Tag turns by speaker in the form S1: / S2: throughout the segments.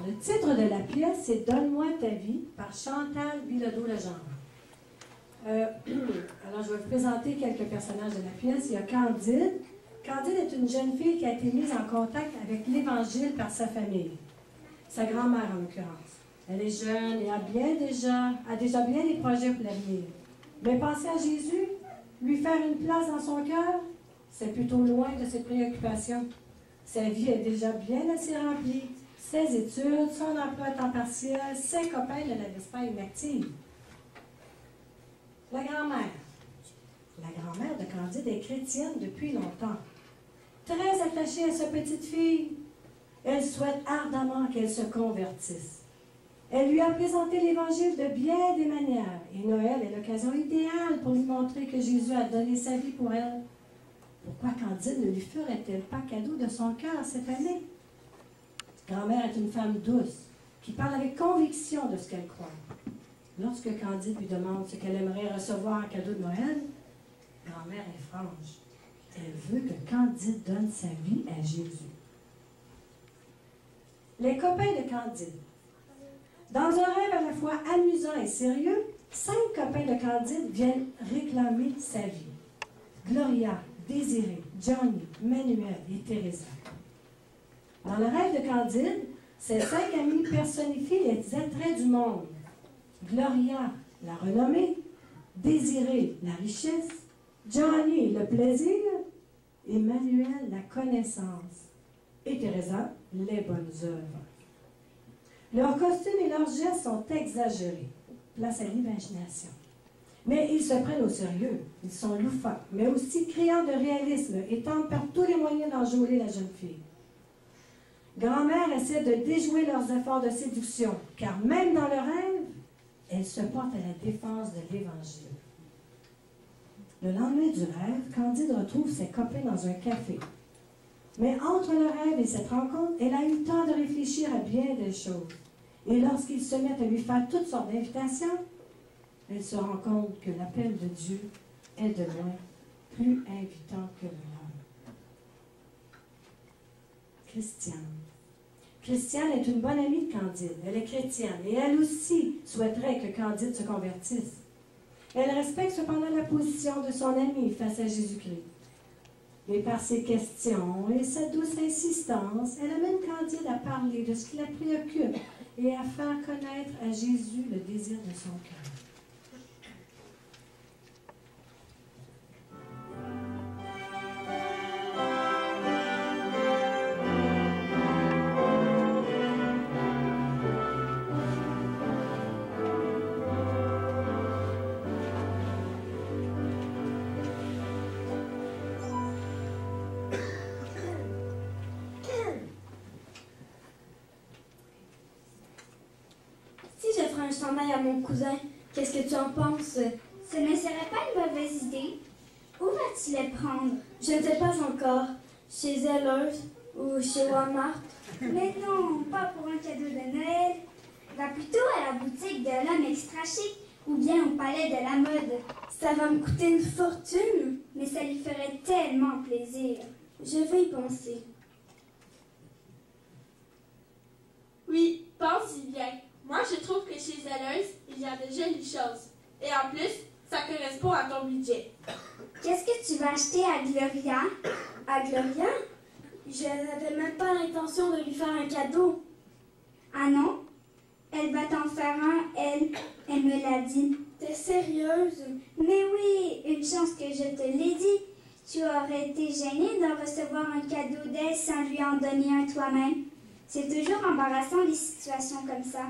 S1: le titre de la pièce, c'est Donne-moi ta vie par Chantal Bilodeau-Legendre. Alors, je vais vous présenter quelques personnages de la pièce. Il y a Candide. Candide est une jeune fille qui a été mise en contact avec l'Évangile par sa famille. Sa grand-mère, en l'occurrence. Elle est jeune et a déjà bien des projets pour l'avenir. Mais penser à Jésus, lui faire une place dans son cœur, c'est plutôt loin de ses préoccupations. Sa vie est déjà bien assez remplie. Ses études, son emploi à temps partiel, ses copains ne la laissent pas inactive. La grand-mère. La grand-mère de Candide est chrétienne depuis longtemps. Très attachée à sa petite fille, elle souhaite ardemment qu'elle se convertisse. Elle lui a présenté l'Évangile de bien des manières, et Noël est l'occasion idéale pour lui montrer que Jésus a donné sa vie pour elle. Pourquoi Candide ne lui ferait-elle pas cadeau de son cœur cette année? Grand-mère est une femme douce, qui parle avec conviction de ce qu'elle croit. Lorsque Candide lui demande ce qu'elle aimerait recevoir en cadeau de Noël, grand-mère est franche. Elle veut que Candide donne sa vie à Jésus. Les copains de Candide. Dans un rêve à la fois amusant et sérieux, 5 copains de Candide viennent réclamer sa vie. Gloria, Désiré, Johnny, Manuel et Teresa. Dans le rêve de Candide, ces 5 amis personnifient les attraits du monde. Gloria, la renommée, Désiré, la richesse, Johnny, le plaisir, et Manuel, la connaissance, et Teresa, les bonnes œuvres. Leurs costumes et leurs gestes sont exagérés. Place à l'imagination. Mais ils se prennent au sérieux. Ils sont loufoques, mais aussi criants de réalisme et tentent par tous les moyens d'enjôler la jeune fille. Grand-mère essaie de déjouer leurs efforts de séduction, car même dans le rêve, elle se porte à la défense de l'Évangile. Le lendemain du rêve, Candide retrouve ses copains dans un café. Mais entre le rêve et cette rencontre, elle a eu le temps de réfléchir à bien des choses. Et lorsqu'ils se mettent à lui faire toutes sortes d'invitations, elle se rend compte que l'appel de Dieu est de loin plus invitant que le leur. Christiane. Christiane est une bonne amie de Candide. Elle est chrétienne et elle aussi souhaiterait que Candide se convertisse. Elle respecte cependant la position de son ami face à Jésus-Christ. Mais par ses questions et sa douce insistance, elle amène Candide à parler de ce qui la préoccupe et à faire connaître à Jésus le désir de son cœur.
S2: À mon cousin, qu'est-ce que tu en penses?
S3: Ce ne serait pas une mauvaise idée. Où vas-tu les prendre?
S2: Je ne sais pas encore. Chez Zellers ou chez Walmart.
S3: Mais non, pas pour un cadeau de Noël. Va plutôt à la boutique de l'homme extra chic ou bien au palais de la mode.
S2: Ça va me coûter une fortune.
S3: Mais ça lui ferait tellement plaisir.
S2: Je vais y penser.
S4: Oui, pense-y bien. Moi, je trouve que chez Zellers, il y a de jolies choses. Et en plus, ça correspond à ton budget.
S3: Qu'est-ce que tu vas acheter à Gloria?
S2: À Gloria? Je n'avais même pas l'intention de lui faire un cadeau.
S3: Ah non? Elle va t'en faire un, elle me l'a dit.
S2: T'es sérieuse?
S3: Mais oui, une chance que je te l'ai dit. Tu aurais été gênée de recevoir un cadeau d'elle sans lui en donner un toi-même. C'est toujours embarrassant les situations comme ça.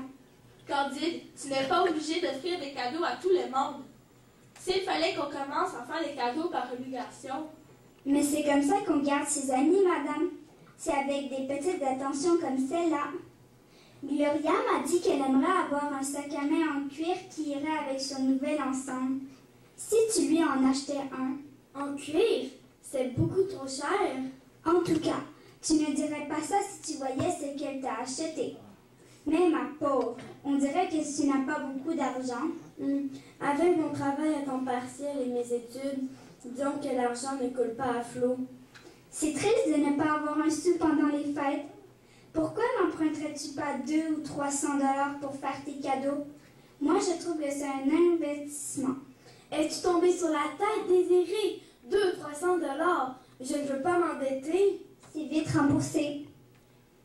S4: Candide, tu n'es pas obligé d'offrir des cadeaux à tout le monde. S'il fallait qu'on commence à faire des cadeaux par obligation.
S3: Mais c'est comme ça qu'on garde ses amis, madame. C'est avec des petites attentions comme celle-là. Gloria m'a dit qu'elle aimerait avoir un sac à main en cuir qui irait avec son nouvel ensemble. Si tu lui en achetais un.
S2: En cuir? C'est beaucoup trop cher.
S3: En tout cas, tu ne dirais pas ça si tu voyais ce qu'elle t'a acheté. Mais ma pauvre, on dirait que tu n'as pas beaucoup d'argent.
S2: Avec mon travail à temps partiel et mes études, disons que l'argent ne coule pas à flot.
S3: C'est triste de ne pas avoir un sou pendant les fêtes. Pourquoi n'empruntes m'emprunterais-tu pas 200 ou 300 $ pour faire tes cadeaux? Moi, je trouve que c'est un investissement.
S2: Es-tu tombée sur la tête, Désirée? 200-300 $. Je ne veux pas m'endetter.
S3: C'est vite remboursé.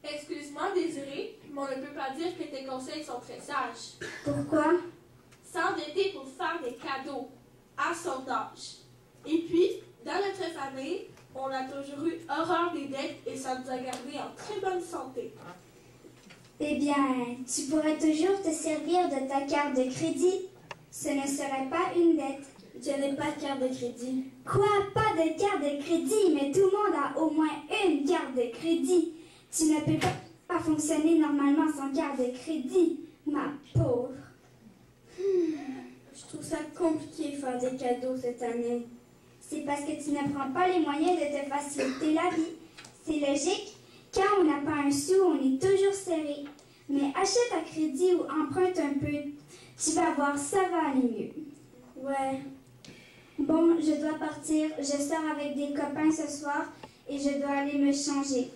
S4: Excuse-moi, Désirée, mais on ne peut pas dire que tes conseils sont très sages.
S3: Pourquoi?
S4: S'endetter pour faire des cadeaux à son âge. Et puis, dans notre famille, on a toujours eu horreur des dettes et ça nous a gardés en très bonne santé.
S3: Eh bien, tu pourrais toujours te servir de ta carte de crédit. Ce ne serait pas une dette.
S2: Je n'ai pas de carte de crédit.
S3: Quoi? Pas de carte de crédit? Mais tout le monde a au moins une carte de crédit. Tu ne peux pas fonctionner normalement sans carte de crédit, ma pauvre.
S2: Je trouve ça compliqué de faire des cadeaux cette année.
S3: C'est parce que tu ne prends pas les moyens de te faciliter la vie. C'est logique. Quand on n'a pas un sou, on est toujours serré. Mais achète à crédit ou emprunte un peu. Tu vas voir, ça va aller mieux.
S2: Ouais.
S3: Bon, je dois partir. Je sors avec des copains ce soir et je dois aller me changer.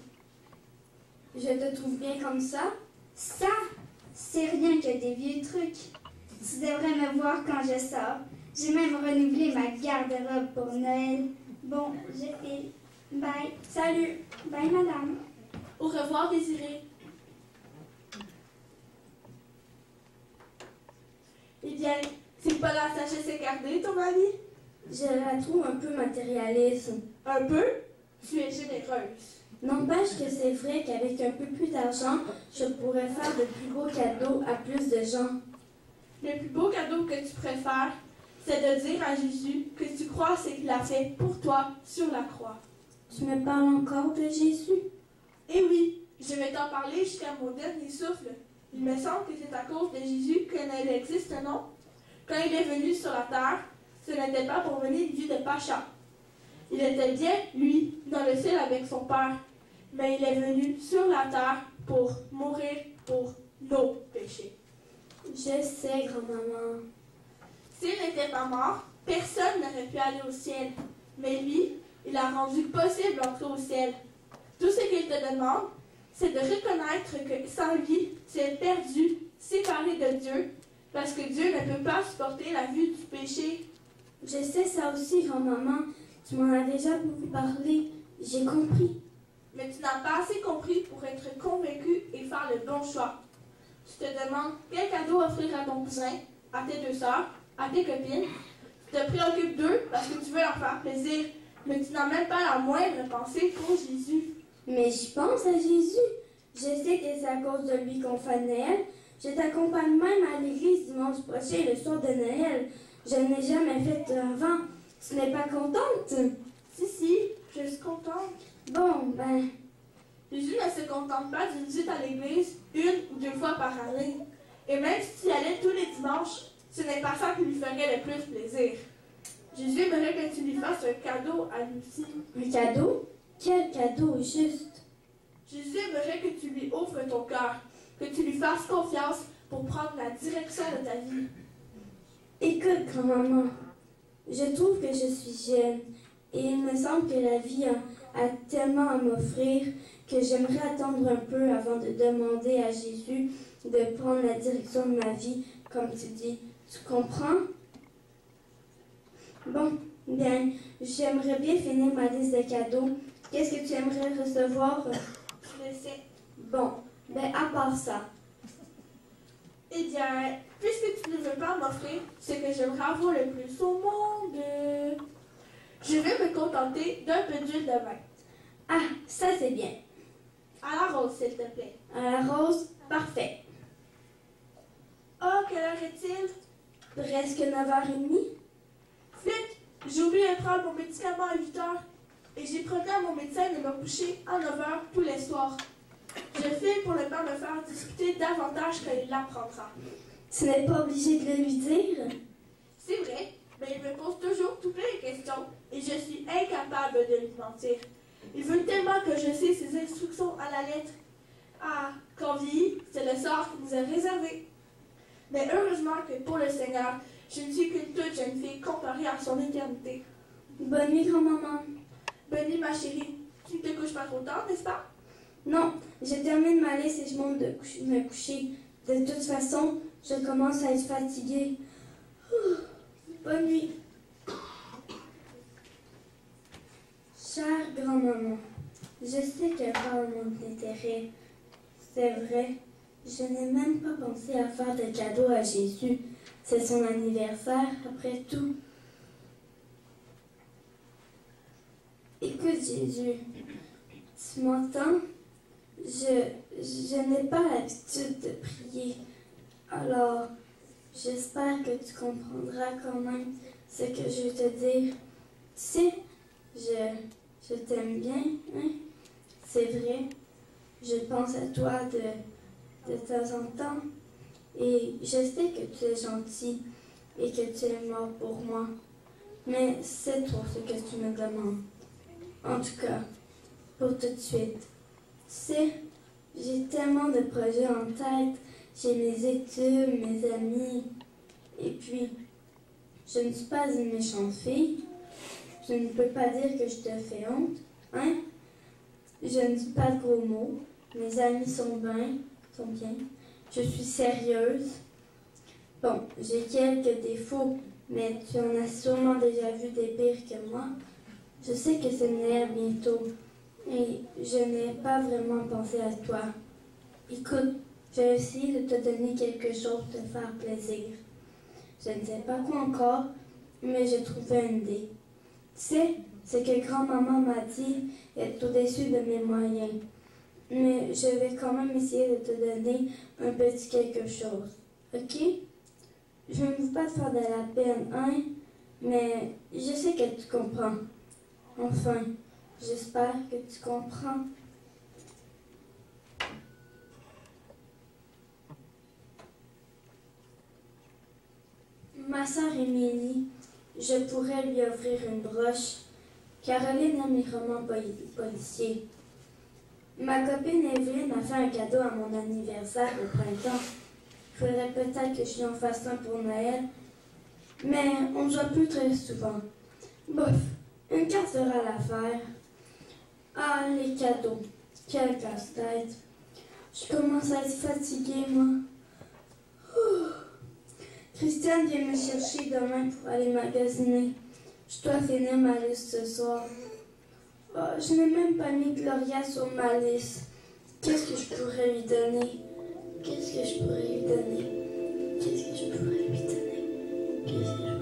S2: Je te trouve bien comme ça?
S3: Ça, c'est rien que des vieux trucs. Tu devrais me voir quand je sors. J'ai même renouvelé ma garde-robe pour Noël. Bon, je file. Bye.
S2: Salut!
S3: Bye, madame.
S4: Au revoir, Désirée. Eh bien, c'est pas la sagesse gardée, ton ami?
S2: Je la trouve un peu matérialiste.
S4: Un peu? Tu es généreuse.
S2: N'empêche que c'est vrai qu'avec un peu plus d'argent, je pourrais faire de plus beaux cadeaux à plus de gens.
S4: Le plus beau cadeau que tu préfères, c'est de dire à Jésus que tu crois ce qu'il a fait pour toi sur la croix.
S2: Tu me parles encore de Jésus?
S4: Eh oui, je vais t'en parler jusqu'à mon dernier souffle. Il me semble que c'est à cause de Jésus que Noël existe, non? Quand il est venu sur la terre, ce n'était pas pour mener une vie de pacha. Il était bien, lui, dans le ciel avec son Père. Mais il est venu sur la terre pour mourir pour nos péchés.
S2: Je sais, grand-maman.
S4: S'il n'était pas mort, personne n'aurait pu aller au ciel. Mais lui, il a rendu possible d'entrer au ciel. Tout ce qu'il te demande, c'est de reconnaître que sans lui, tu es perdu, séparé de Dieu, parce que Dieu ne peut pas supporter la vue du péché.
S2: Je sais ça aussi, grand-maman. Tu m'en as déjà beaucoup parlé. J'ai compris.
S4: Mais tu n'as pas assez compris pour être convaincu et faire le bon choix. Tu te demandes quel cadeau offrir à ton cousin, à tes deux sœurs, à tes copines. Tu te préoccupes d'eux parce que tu veux leur faire plaisir, mais tu n'as même pas la moindre pensée pour Jésus.
S2: Mais j'y pense à Jésus. Je sais que c'est à cause de lui qu'on fait Noël. Je t'accompagne même à l'église dimanche prochain, le soir de Noël. Je n'ai jamais fait avant. Tu n'es pas contente?
S4: Si, je suis contente.
S2: Bon, ben,
S4: Jésus ne se contente pas d'une visite à l'église 1 ou 2 fois par année. Et même si tu y allais tous les dimanches, ce n'est pas ça qui lui ferait le plus plaisir. Jésus aimerait que tu lui fasses un cadeau à lui aussi.
S2: un cadeau? Quel cadeau, juste?
S4: Jésus aimerait que tu lui ouvres ton cœur, que tu lui fasses confiance pour prendre la direction de ta vie.
S2: Écoute, grand-maman, je trouve que je suis jeune et il me semble que la vie a tellement à m'offrir que j'aimerais attendre un peu avant de demander à Jésus de prendre la direction de ma vie, comme tu dis. Tu comprends? Bon, bien, j'aimerais bien finir ma liste de cadeaux. Qu'est-ce que tu aimerais recevoir?
S4: Je le sais.
S2: Bon, ben à part ça.
S4: Eh bien, puisque tu ne veux pas m'offrir ce que j'aimerais avoir le plus au monde, je vais me contenter d'un peu d'huile de vin.
S2: Ah, ça c'est bien.
S4: À la rose, s'il te plaît.
S2: À la rose, parfait.
S4: Oh, quelle heure est-il?
S2: Presque 9h30.
S4: Vite, j'ai oublié de prendre mon médicament à 8 heures. Et j'ai promis à mon médecin de me coucher à 9 heures tous les soirs. Je file pour ne pas me faire discuter davantage quand il l'apprendra.
S2: Tu n'es pas obligé de le lui dire.
S4: C'est vrai, mais il me pose toujours tout plein de questions et je suis incapable de lui mentir. Il veut tellement que je sais ses instructions à la lettre. Ah, quand vieillit, c'est le sort qui nous est réservé. Mais heureusement que pour le Seigneur, je ne suis qu'une toute jeune fille comparée à son éternité.
S2: Bonne nuit, grand-maman.
S4: Bonne nuit, ma chérie. Tu ne te couches pas trop tard, n'est-ce pas?
S2: Non, Je termine ma liste et je monte me coucher. De toute façon, je commence à être fatiguée. Bonne nuit. Chère grand-maman, je sais qu'elle parle mon intérêt. C'est vrai, je n'ai même pas pensé à faire de cadeaux à Jésus. C'est son anniversaire, après tout. Écoute, Jésus, tu m'entends? Je n'ai pas l'habitude de prier. Alors, j'espère que tu comprendras quand même ce que je veux te dire. Tu sais, je t'aime bien, hein? C'est vrai. Je pense à toi de temps en temps. Et je sais que tu es gentil et que tu es mort pour moi. Mais c'est trop ce que tu me demandes. En tout cas, pour tout de suite. Tu sais, j'ai tellement de projets en tête. J'ai mes études, mes amis. Et puis, je ne suis pas une méchante fille. Je ne peux pas dire que je te fais honte, hein? Je ne dis pas de gros mots. Mes amis sont bien. Je suis sérieuse. Bon, j'ai quelques défauts, mais tu en as sûrement déjà vu des pires que moi. Je sais que c'est Noël bientôt, et je n'ai pas vraiment pensé à toi. Écoute, je vais essayer de te donner quelque chose pour te faire plaisir. Je ne sais pas quoi encore, mais j'ai trouvé une idée. Tu sais, ce que grand-maman m'a dit est au-dessus de mes moyens. Mais je vais quand même essayer de te donner un petit quelque chose. Ok? Je ne veux pas te faire de la peine, hein? Mais je sais que tu comprends. Enfin, j'espère que tu comprends. Ma sœur Émilie, je pourrais lui offrir une broche. Caroline aime les romans policiers. Ma copine Evelyne a fait un cadeau à mon anniversaire au printemps. Il faudrait peut-être que je lui en fasse un pour Noël. Mais on ne joue plus très souvent. Bof, une carte sera l'affaire. Ah, les cadeaux. Quel casse-tête. Je commence à être fatiguée, moi. Christiane vient me chercher demain pour aller magasiner. Je dois finir ma liste ce soir. Oh, je n'ai même pas mis Gloria sur ma liste. Qu'est-ce que je pourrais lui donner? Qu'est-ce que je pourrais lui donner? Qu'est-ce que je pourrais lui donner? Qu'est-ce que je pourrais lui donner?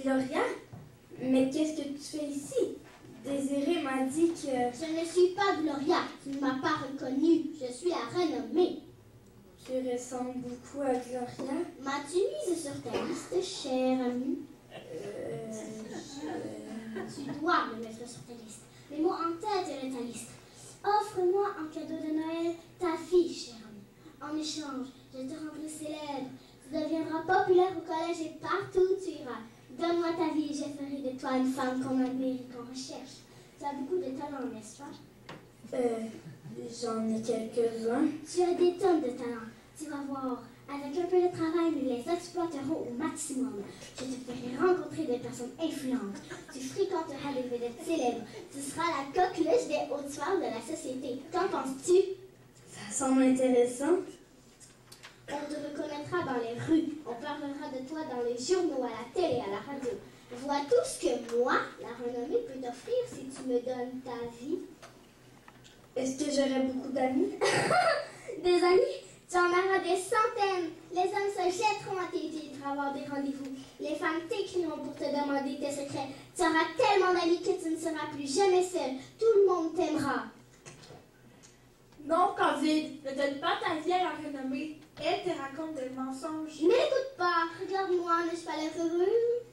S2: Gloria, mais qu'est-ce que tu fais ici? Désiré m'a dit que...
S5: Je ne suis pas Gloria, tu ne m'as pas reconnue, je suis la renommée.
S2: Tu ressembles beaucoup à Gloria.
S5: M'as-tu mise sur ta liste, chère amie? Tu dois me mettre sur ta liste. Mets-moi en tête de ta liste. Offre-moi en cadeau de Noël ta fille, chère amie. En échange, je te rendrai célèbre. Tu deviendras populaire au collège et partout où tu iras. Donne-moi ta vie et je ferai de toi une femme qu'on admire et qu'on recherche. Tu as beaucoup de talent, n'est-ce pas?
S2: J'en ai quelques-uns.
S5: Tu as des tonnes de talent. Tu vas voir, Avec un peu de travail, nous les exploiterons au maximum. Je te ferai rencontrer des personnes influentes. Tu fréquenteras des vedettes célèbres. Tu seras la coqueluche des hautes sphères de la société. Qu'en penses-tu?
S2: Ça semble intéressant.
S5: On te reconnaîtra dans les rues. On parlera de toi dans les journaux, à la télé, à la radio. Vois tout ce que moi, la renommée, peut t'offrir si tu me donnes ta vie.
S2: Est-ce que j'aurai beaucoup d'amis?
S5: Des amis? Tu en auras des centaines. Les hommes se jetteront à tes pieds pour avoir des rendez-vous. Les femmes t'écriront pour te demander tes secrets. Tu auras tellement d'amis que tu ne seras plus jamais seul. Tout le monde t'aimera.
S4: Non, Candide, ne donne pas ta vie à la renommée. Elle te raconte des mensonges.
S5: Ne m'écoute pas. Regarde-moi, n'est-ce pas l'air heureux?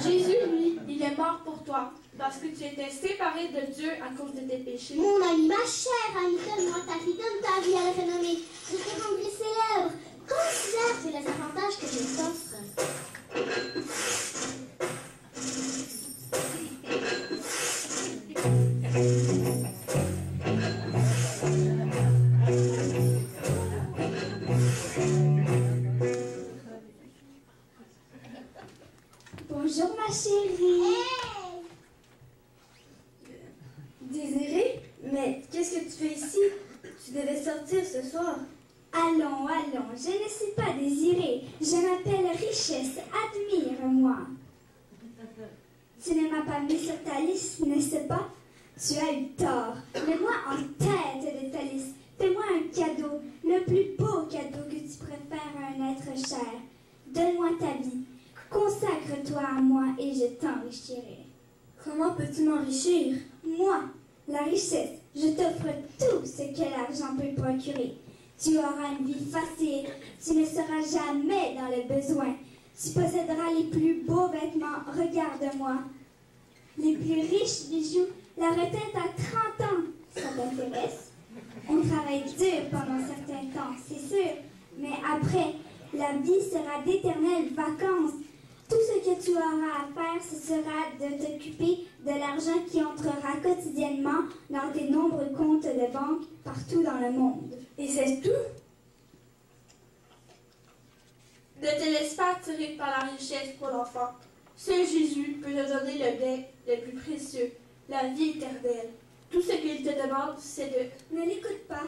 S4: Jésus, lui, il est mort pour toi, parce que tu étais séparé de Dieu à cause de tes péchés.
S5: Mon ami, ma chère amie, donne-moi ta vie, donne ta vie à la renommée. Je te rendrai célèbre. Considère tous les avantages que je t'offre.
S3: Bonjour ma chérie.
S2: Désirée? Mais qu'est-ce que tu fais ici? Tu devais sortir ce soir.
S3: Allons, allons, je ne suis pas désirée. Je m'appelle Richesse, admire-moi. Tu ne m'as pas mis sur ta liste, n'est-ce pas? Tu as eu tort. Mets-moi en tête de ta liste. Fais-moi un cadeau, le plus beau cadeau que tu préfères à un être cher. Donne-moi ta vie. Consacre-toi à moi et je t'enrichirai.
S2: Comment peux-tu m'enrichir?
S3: Moi, la richesse, je t'offre tout ce que l'argent peut procurer. Tu auras une vie facile, tu ne seras jamais dans le besoin. Tu posséderas les plus beaux vêtements, regarde-moi. Les plus riches bijoux, la retraite à 30 ans, ça t'intéresse? On travaille dur pendant certains temps, c'est sûr, mais après, la vie sera d'éternelles vacances. Tout ce que tu auras à faire, ce sera de t'occuper de l'argent qui entrera quotidiennement dans tes nombreux comptes de banque partout dans le monde.
S2: Et c'est tout?
S4: Ne te laisse pas attirer par la richesse pour l'enfant. Seul Jésus peut te donner le bien le plus précieux, la vie éternelle. Tout ce qu'il te demande, c'est de...
S3: Ne l'écoute pas,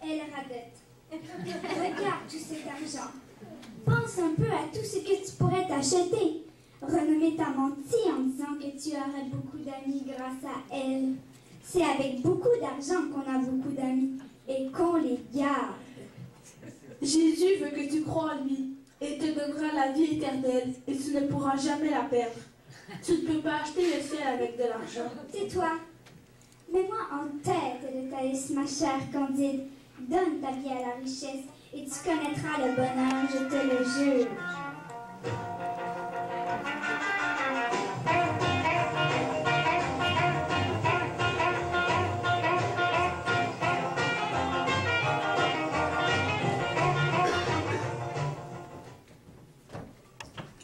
S3: elle radote. Regarde tout cet argent. Pense un peu à tout ce que tu pourrais t'acheter. Renommée t'a menti en disant que tu aurais beaucoup d'amis grâce à elle. C'est avec beaucoup d'argent qu'on a beaucoup d'amis et qu'on les garde.
S4: Jésus veut que tu crois en lui et te donnera la vie éternelle et tu ne pourras jamais la perdre. Tu ne peux pas acheter le ciel avec de l'argent.
S3: Tais-toi. Mets-moi en tête de ta liste, ma chère Candide. Donne ta vie à la richesse et tu connaîtras le bonheur, je te le jure.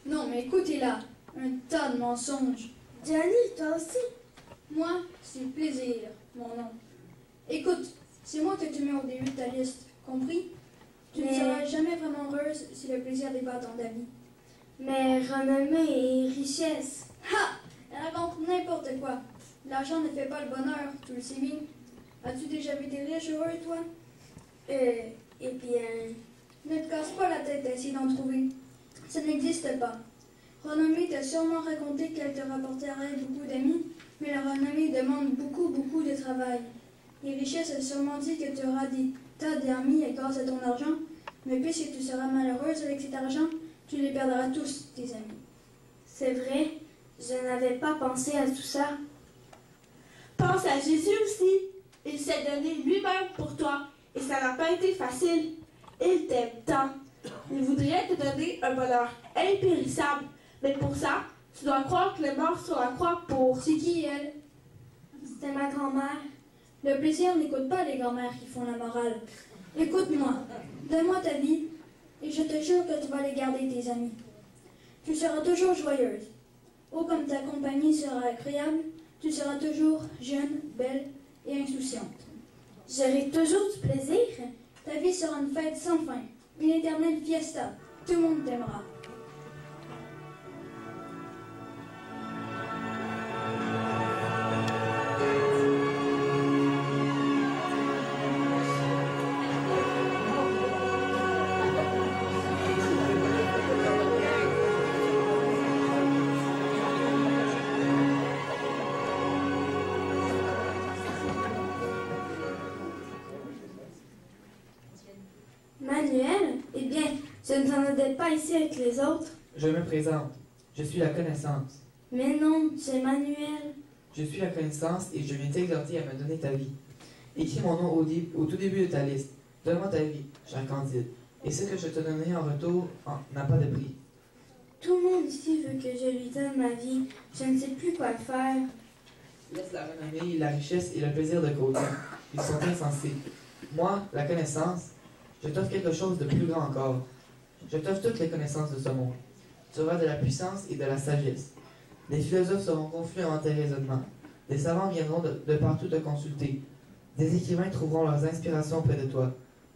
S6: Non, mais écoutez là, un tas de mensonges.
S2: Johnny, toi aussi?
S6: Moi, c'est plaisir, mon nom. Écoute, c'est moi que tu mets au début de ta liste, compris? Tu ne seras jamais vraiment heureuse si le plaisir débat dans ta vie.
S2: Mais renommée et richesse.
S6: Ha! Elle raconte n'importe quoi. L'argent ne fait pas le bonheur, tu le sais bien. As-tu déjà vu des riches heureux, toi?
S2: Eh bien...
S6: Ne te casse pas la tête d'essayer d'en trouver. Ça n'existe pas. Renommée t'a sûrement raconté qu'elle te rapporterait beaucoup d'amis, mais la renommée demande beaucoup de travail. Les richesses a sûrement dit que tu auras des tas d'amis grâce à ton argent, mais puisque tu seras malheureuse avec cet argent, tu les perdras tous, tes amis.
S2: C'est vrai, je n'avais pas pensé à tout ça.
S4: Pense à Jésus aussi. Il s'est donné lui-même pour toi et ça n'a pas été facile. Il t'aime tant. Il voudrait te donner un bonheur impérissable, mais pour ça, tu dois croire qu'il est mort sur la croix pour...
S6: C'est qui, elle?
S2: C'était ma grand-mère.
S6: Le plaisir n'écoute pas les grands-mères qui font la morale. Écoute-moi, donne-moi ta vie, et je te jure que tu vas les garder, tes amis. Tu seras toujours joyeuse. Oh, comme ta compagnie sera agréable, tu seras toujours jeune, belle et insouciante.
S2: J'aurai toujours du plaisir.
S6: Ta vie sera une fête sans fin. une éternelle fiesta. Tout le monde t'aimera.
S2: Manuel, eh bien, je ne t'entendais pas ici avec les autres.
S7: Je me présente. Je suis la connaissance.
S2: Mais non, c'est Manuel.
S7: Je suis la connaissance et je viens t'exhorter à me donner ta vie. Écris mon nom au tout début de ta liste. Donne-moi ta vie, cher Candide, et ce que je te donnerai en retour n'a pas de prix.
S2: Tout le monde ici veut que je lui donne ma vie. Je ne sais plus quoi faire.
S7: Laisse la renommée, la richesse et le plaisir de côté. Ils sont insensés. Moi, la connaissance, je t'offre quelque chose de plus grand encore. Je t'offre toutes les connaissances de ce monde. Tu auras de la puissance et de la sagesse. Les philosophes seront confus en tes raisonnements. Des savants viendront de partout te consulter. Des écrivains trouveront leurs inspirations près de toi.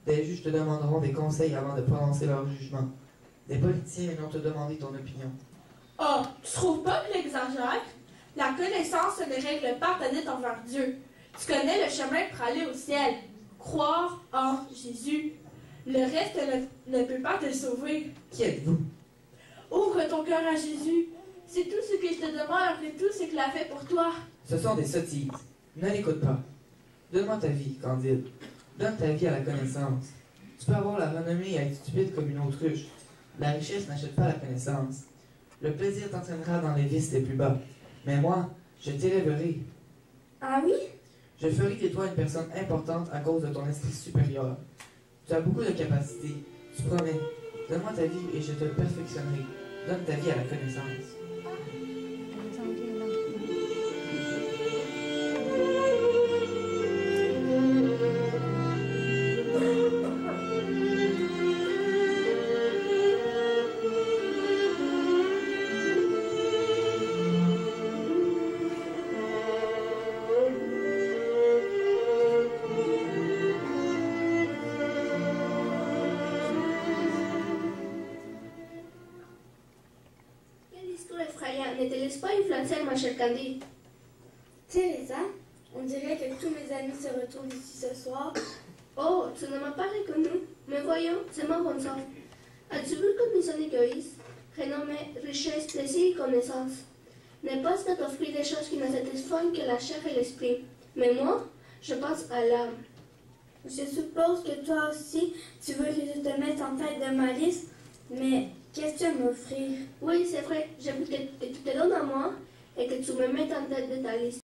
S7: Des juges te demanderont des conseils avant de prononcer leur jugement. Des politiciens viendront te demander ton opinion.
S4: Oh, tu trouves pas que l'exagère? La connaissance ne règle pas ta dette envers Dieu. Tu connais le chemin pour aller au ciel. Croire en Jésus. Le reste ne peut pas te sauver.
S7: Qui êtes-vous?
S4: Ouvre ton cœur à Jésus. C'est tout ce que je te demande après tout ce qu'il a fait pour toi.
S7: Ce sont des sottises. Ne l'écoute pas. Donne-moi ta vie, Candide. Donne ta vie à la connaissance. Tu peux avoir la renommée et être stupide comme une autruche. La richesse n'achète pas la connaissance. Le plaisir t'entraînera dans les vices les plus bas. Mais moi, je t'élèverai.
S2: Ah oui?
S7: Je ferai de toi une personne importante à cause de ton esprit supérieur. Tu as beaucoup de capacités. Tu promets. Donne-moi ta vie et je te perfectionnerai. Donne ta vie à la connaissance.
S8: N'était-ce pas influentiel, ma chère Candide?
S2: Teresa, on dirait que tous mes amis se retrouvent ici ce soir.
S8: Oh, tu ne m'as pas reconnu. Mais voyons, c'est ma bonne sœur. As-tu vu comme ils sont égoïstes? Renommée, richesse, plaisir et connaissance. N'est pas ce que t'offrir des choses qui ne satisfont que la chair et l'esprit. Mais moi, je pense à l'âme.
S2: Je suppose que toi aussi, tu veux que je te mette en tête de ma liste, mais qu'est-ce que tu vas m'offrir?
S8: Oui, c'est vrai. Je veux que tu te donnes à moi et que tu me mettes en tête de ta liste.